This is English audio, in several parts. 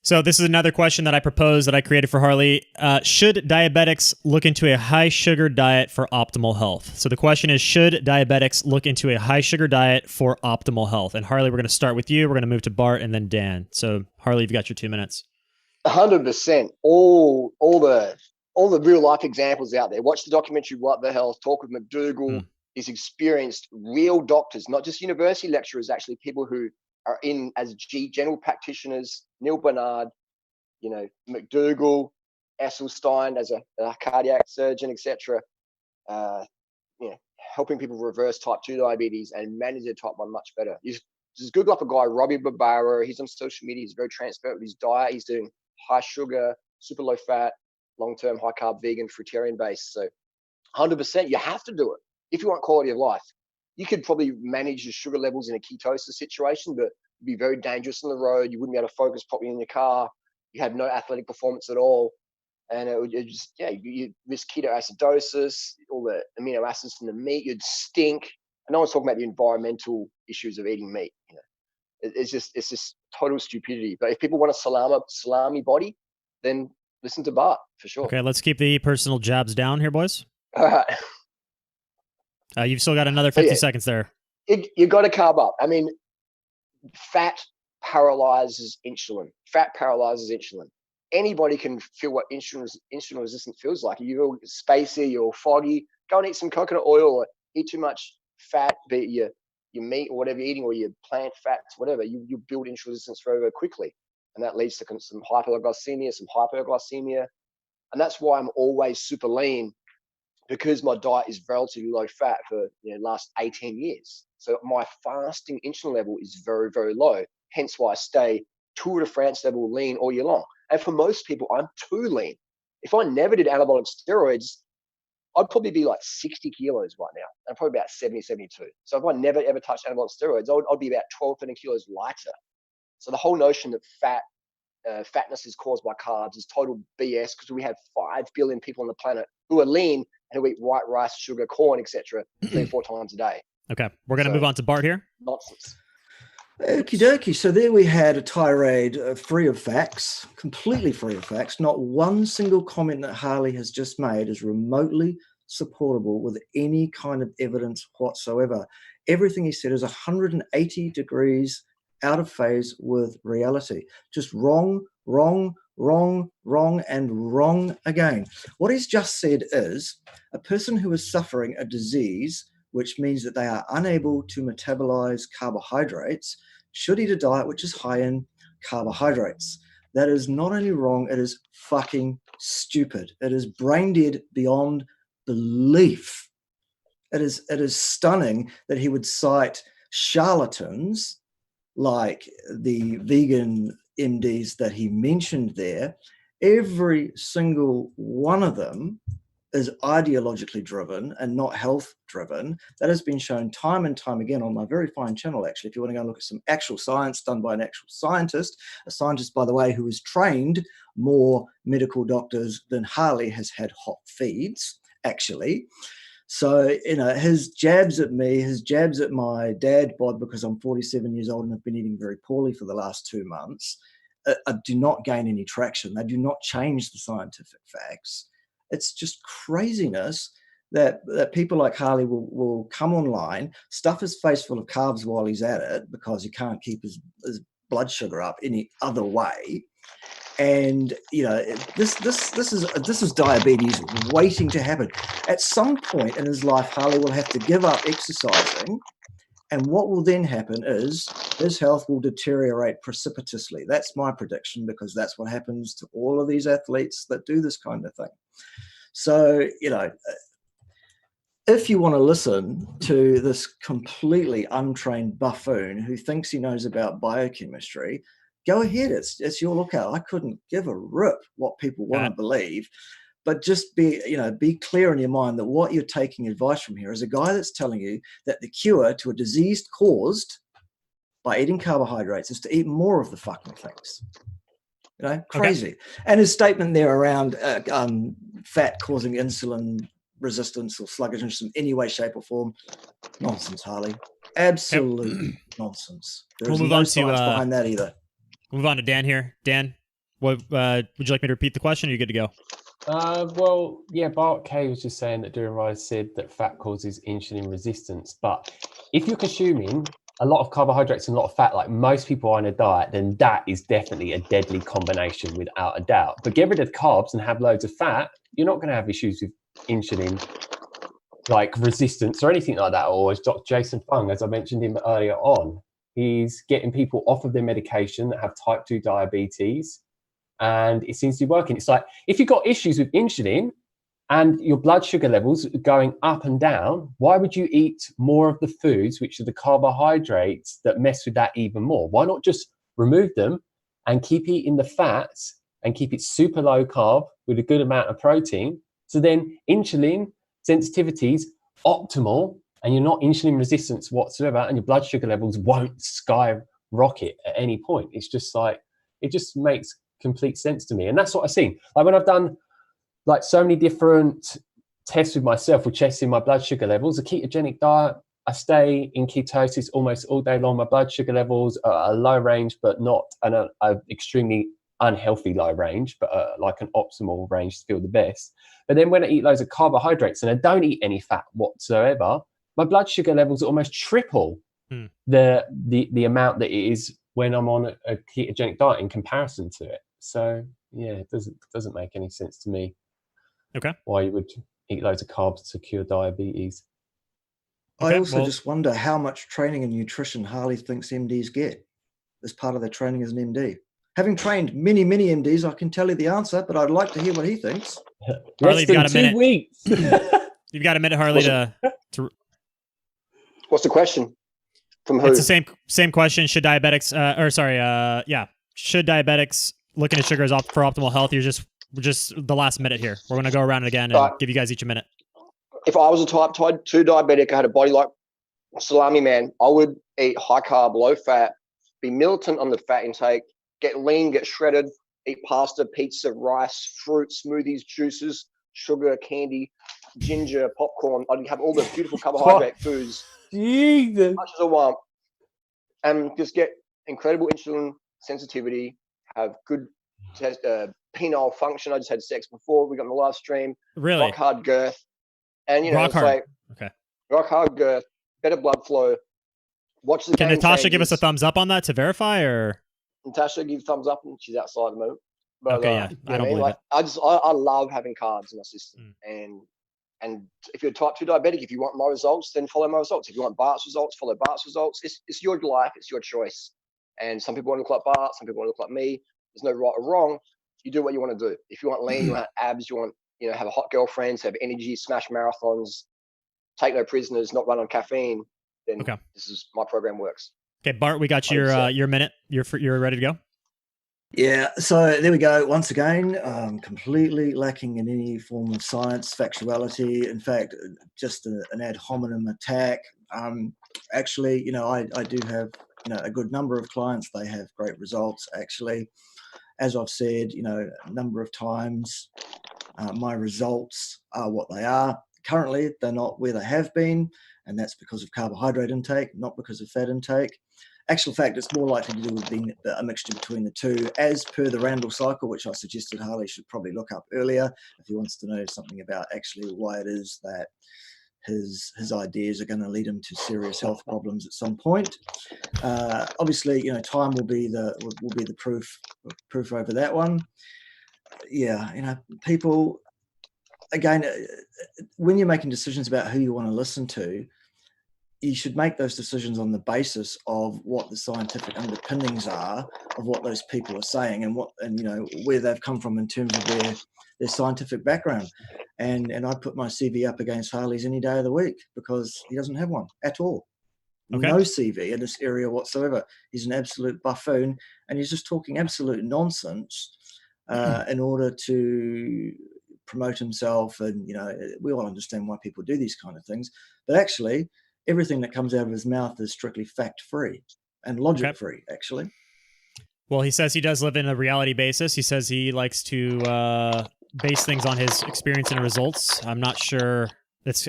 So this is another question that I proposed that I created for Harley. Should diabetics look into a high sugar diet for optimal health? So the question is, should diabetics look into a high sugar diet for optimal health? And Harley, we're going to start with you. We're going to move to Bart and then Dan. So Harley, you've got your 2 minutes. 100%. All the real life examples out there. Watch the documentary What the Health. Talk with McDougall. He's experienced real doctors, not just university lecturers. Actually, people who are in as general practitioners. Neil Bernard, McDougall, Esselstein as a cardiac surgeon, etc. Helping people reverse type 2 diabetes and manage their type 1 much better. Just Google up a guy, Robbie Barbaro. He's on social media. He's very transparent with his diet. He's doing high sugar, super low fat, long-term high carb, vegan, fruitarian based. So 100%, you have to do it if you want quality of life. You could probably manage your sugar levels in a ketosis situation, but it'd be very dangerous on the road. You wouldn't be able to focus properly in your car. You have no athletic performance at all. And you risk ketoacidosis, all the amino acids from the meat, you'd stink. And no one's talking about the environmental issues of eating meat. It's just total stupidity. But if people want a salami body, then listen to Bart for sure. Okay, let's keep the personal jabs down here, boys. All right. You've still got another 50 seconds there. You got to carb up. I mean, fat paralyzes insulin. Anybody can feel what insulin resistant feels like. You're spacey, you're foggy. Go and eat some coconut oil or eat too much fat, be it your meat or whatever you're eating, or your plant fats, whatever. You build insulin resistance very quickly. And that leads to some hypoglycemia, some hyperglycemia. And that's why I'm always super lean, because my diet is relatively low fat for the last 18 years. So my fasting insulin level is very, very low. Hence why I stay Tour de France level lean all year long. And for most people, I'm too lean. If I never did anabolic steroids, I'd probably be like 60 kilos right now. I'm probably about 70, 72. So if I never ever touched anabolic steroids, I'd be about 12, 13 kilos lighter. So the whole notion that fatness is caused by carbs is total BS, because we have 5 billion people on the planet who are lean and who eat white rice, sugar, corn, etc. 3 or 4 times a day. Okay, we're going to move on to Bart here. Nonsense. Okie dokie. So there we had a tirade free of facts, completely free of facts. Not one single comment that Harley has just made is remotely supportable with any kind of evidence whatsoever. Everything he said is 180 degrees out of phase with reality. Just wrong, and wrong again. What he's just said is a person who is suffering a disease, which means that they are unable to metabolize carbohydrates, should eat a diet which is high in carbohydrates. That is not only wrong, it is fucking stupid. It is brain dead beyond belief. It is stunning that he would cite charlatans like the vegan MDs that he mentioned there. Every single one of them is ideologically driven and not health driven. That has been shown time and time again on my very fine channel, actually. If you want to go and look at some actual science done by an actual scientist, a scientist, by the way, who has trained more medical doctors than Harley has had hot feeds, actually. So, his jabs at me, his jabs at my dad bod, because I'm 47 years old and have been eating very poorly for the last 2 months, do not gain any traction. They do not change the scientific facts. It's just craziness that people like Harley will come online, stuff his face full of carbs while he's at it, because he can't keep his blood sugar up any other way. And this is diabetes waiting to happen. At some point in his life, Harley will have to give up exercising, and what will then happen is his health will deteriorate precipitously. That's my prediction, because that's what happens to all of these athletes that do this kind of thing. So, if you want to listen to this completely untrained buffoon who thinks he knows about biochemistry, go ahead. It's your lookout. I couldn't give a rip what people want to believe, but just be clear in your mind that what you're taking advice from here is a guy that's telling you that the cure to a disease caused by eating carbohydrates is to eat more of the fucking things. Crazy. Okay. And his statement there around fat causing insulin resistance or sluggishness in any way, shape, or form, nonsense, Harley. Absolute nonsense. There is no science behind that either. We'll move on to Dan here. Dan, What would you like me to repeat the question? Or are you good to go? Well, yeah, Bart K was just saying that during rise said that fat causes insulin resistance. But if you're consuming a lot of carbohydrates and a lot of fat, like most people are on a diet, then that is definitely a deadly combination without a doubt. But get rid of carbs and have loads of fat, you're not going to have issues with insulin like resistance or anything like that. Or as Dr. Jason Fung, as I mentioned him earlier on, he's getting people off of their medication that have type 2 diabetes. And it seems to be working. It's like, if you've got issues with insulin and your blood sugar levels going up and down, why would you eat more of the foods, which are the carbohydrates that mess with that even more? Why not just remove them and keep eating the fats and keep it super low carb with a good amount of protein? So then insulin sensitivity is optimal and you're not insulin resistant whatsoever, and your blood sugar levels won't skyrocket at any point. It's just like, it just makes complete sense to me. And that's what I've seen. Like when I've done like so many different tests with myself, with testing my blood sugar levels, a ketogenic diet, I stay in ketosis almost all day long. My blood sugar levels are a low range, but not an extremely unhealthy low range, but like an optimal range to feel the best. But then when I eat loads of carbohydrates and I don't eat any fat whatsoever, my blood sugar levels almost triple the amount that it is when I'm on a ketogenic diet in comparison to it. So yeah, it doesn't make any sense to me. Okay. Why you would eat loads of carbs to cure diabetes. I also just wonder how much training and nutrition Harley thinks MDs get as part of their training as an MD. Having trained many, many MDs, I can tell you the answer, but I'd like to hear what he thinks. Harley, you've got a minute. 2 weeks. You've got a minute, Harley, to What's the question? From who? It's the same question. Should diabetics, should diabetics look into sugars for optimal health? We're just the last minute here. We're going to go around it again and give you guys each a minute. If I was a type 2 diabetic, I had a body like Salami Man, I would eat high carb, low fat, be militant on the fat intake, get lean, get shredded, eat pasta, pizza, rice, fruit, smoothies, juices, sugar, candy, ginger, popcorn. I'd have all the beautiful carbohydrate foods, Jesus, as much as I want, and just get incredible insulin sensitivity, have good penile function. I just had sex before we got in the live stream. Really? Rock hard girth. And, rock hard. Like, okay. Rock hard girth, better blood flow. Watch the Can game Natasha changes. give us a thumbs up on that to verify, or? Natasha give thumbs up, and she's outside the moment. But, okay, yeah, I don't believe it. I love having carbs in my system, and if you're a type 2 diabetic, if you want my results, then follow my results. If you want Bart's results, follow Bart's results. It's your life, it's your choice. And some people want to look like Bart, some people want to look like me. There's no right or wrong. You do what you want to do. If you want lean, you want abs, you want have a hot girlfriend, have energy, smash marathons, take no prisoners, not run on caffeine, then this is my program works. Okay, Bart, we got your minute. You're ready to go. Yeah, so there we go. Once again, completely lacking in any form of science, factuality. In fact, just an ad hominem attack. Actually, I do have a good number of clients. They have great results. Actually, as I've said, a number of times, my results are what they are. Currently, they're not where they have been, and that's because of carbohydrate intake, not because of fat intake. Actual fact, it's more likely to do with being a mixture between the two, as per the Randall cycle, which I suggested Harley should probably look up earlier if he wants to know something about actually why it is that his ideas are going to lead him to serious health problems at some point. Obviously, time will be the proof over that one. Yeah, people. Again, when you're making decisions about who you want to listen to, you should make those decisions on the basis of what the scientific underpinnings are of what those people are saying and where they've come from in terms of their scientific background. And I put my CV up against Harley's any day of the week because he doesn't have one at all. Okay. No CV in this area whatsoever. He's an absolute buffoon, and he's just talking absolute nonsense in order to promote himself. And we all understand why people do these kind of things, but actually everything that comes out of his mouth is strictly fact-free and logic-free, actually. Well, he says he does live in a reality basis. He says he likes to base things on his experience and results. I'm not sure. It's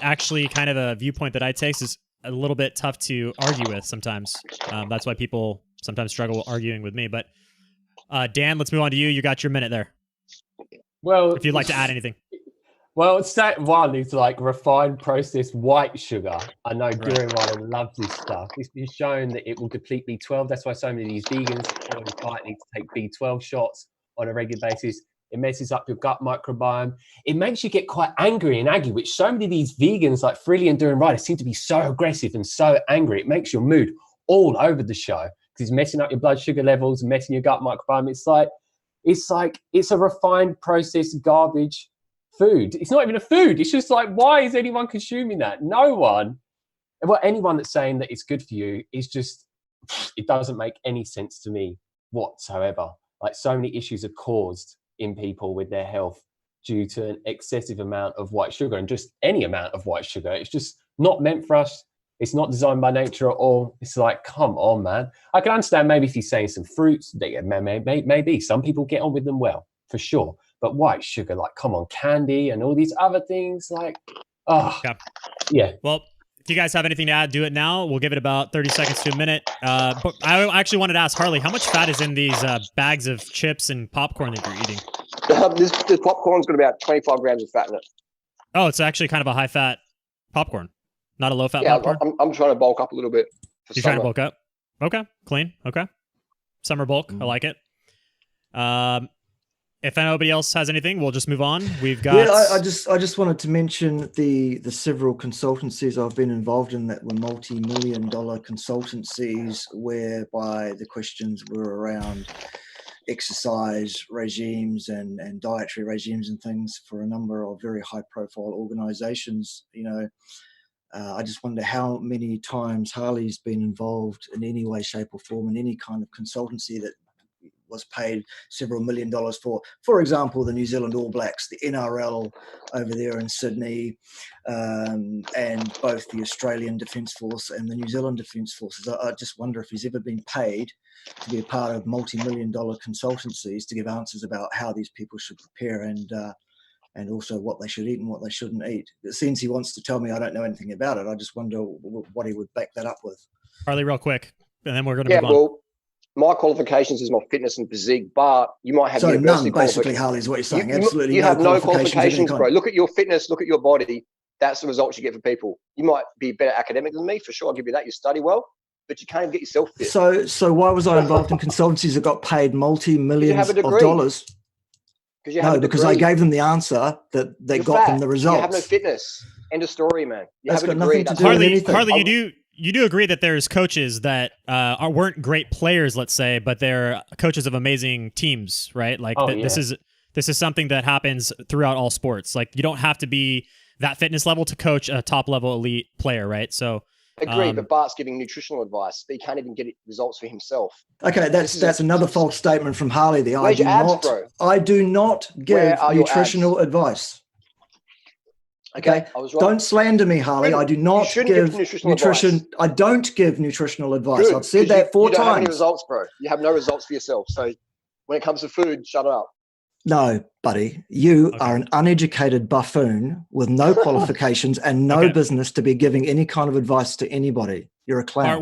actually kind of a viewpoint that I take is a little bit tough to argue with sometimes. That's why people sometimes struggle arguing with me. But Dan, let's move on to you. You got your minute there. Well, If you'd like to add anything. Well, step one is like refined processed white sugar. I know Duran Rider loves this stuff. It's been shown that it will deplete B12. That's why so many of these vegans on the diet need to take B12 shots on a regular basis. It messes up your gut microbiome. It makes you get quite angry and aggy, which so many of these vegans like Freely and Duran Rider seem to be so aggressive and so angry. It makes your mood all over the show because it's messing up your blood sugar levels, messing your gut microbiome. It's a refined processed garbage food. It's not even a food. It's just like, why is anyone consuming that? No one. Well, anyone that's saying that it's good for you is just, it doesn't make any sense to me whatsoever. Like, so many issues are caused in people with their health due to an excessive amount of white sugar, and just any amount of white sugar. It's just not meant for us. It's not designed by nature at all. It's like, come on, man. I can understand maybe if he's saying some fruits, maybe some people get on with them well, for sure. But white sugar, like, come on, candy and all these other things, like, yeah. Well, if you guys have anything to add, do it now. We'll give it about 30 seconds to a minute. But I actually wanted to ask Harley, how much fat is in these bags of chips and popcorn that you're eating? This popcorn's got about 25 grams of fat in it. Oh, it's actually kind of a high-fat popcorn, not a low-fat Yeah, popcorn? I'm trying to bulk up a little bit. You're trying to bulk up? Okay, clean. Okay. Summer bulk. I like it. If nobody else has anything, we'll just move on. We've got. Yeah, I just wanted to mention the several consultancies I've been involved in that were multi-million-dollar consultancies, whereby the questions were around exercise regimes and dietary regimes and things for a number of very high-profile organizations. You know, I just wonder how many times Harley's been involved in any way, shape, or form in any kind of consultancy that was paid several $1 million for example, the New Zealand All Blacks, the NRL over there in Sydney, and both the Australian Defence Force and the New Zealand Defence Forces. I just wonder if he's ever been paid to be a part of multi-million-dollar consultancies to give answers about how these people should prepare and also what they should eat and what they shouldn't eat. It seems he wants to tell me I don't know anything about it. I just wonder what he would back that up with. Harley, real quick, and then we're going to move on. Well, my qualifications is my fitness and physique, but you might have none, basically, Harley, is what you're saying. Absolutely, you have no qualifications, bro. Look at your fitness, look at your body. That's the results you get for people. You might be better academic than me, for sure. I'll give you that. You study well, but you can't even get yourself fit. So why was I involved in consultancies that got paid multi-millions of dollars? Because I gave them the answer that they got from the results. You have no fitness. End of story, man. That's got nothing to do with anything. Harley, you do agree that there's coaches that weren't great players, let's say, but they're coaches of amazing teams, right? Like this is something that happens throughout all sports. Like, you don't have to be that fitness level to coach a top level elite player, right? So agree, but Bart's giving nutritional advice, but he can't even get results for himself. Okay, that's another false statement from Harley there. Where's your abs, bro? I do not give nutritional advice. Okay, I was right. Don't slander me, Harley. I do not give nutrition. Advice. I don't give nutritional advice. Good, I've said that 4 times. You don't have any results, bro. You have no results for yourself. So when it comes to food, shut it up. No, buddy. You are an uneducated buffoon with no qualifications and no business to be giving any kind of advice to anybody. You're a clown.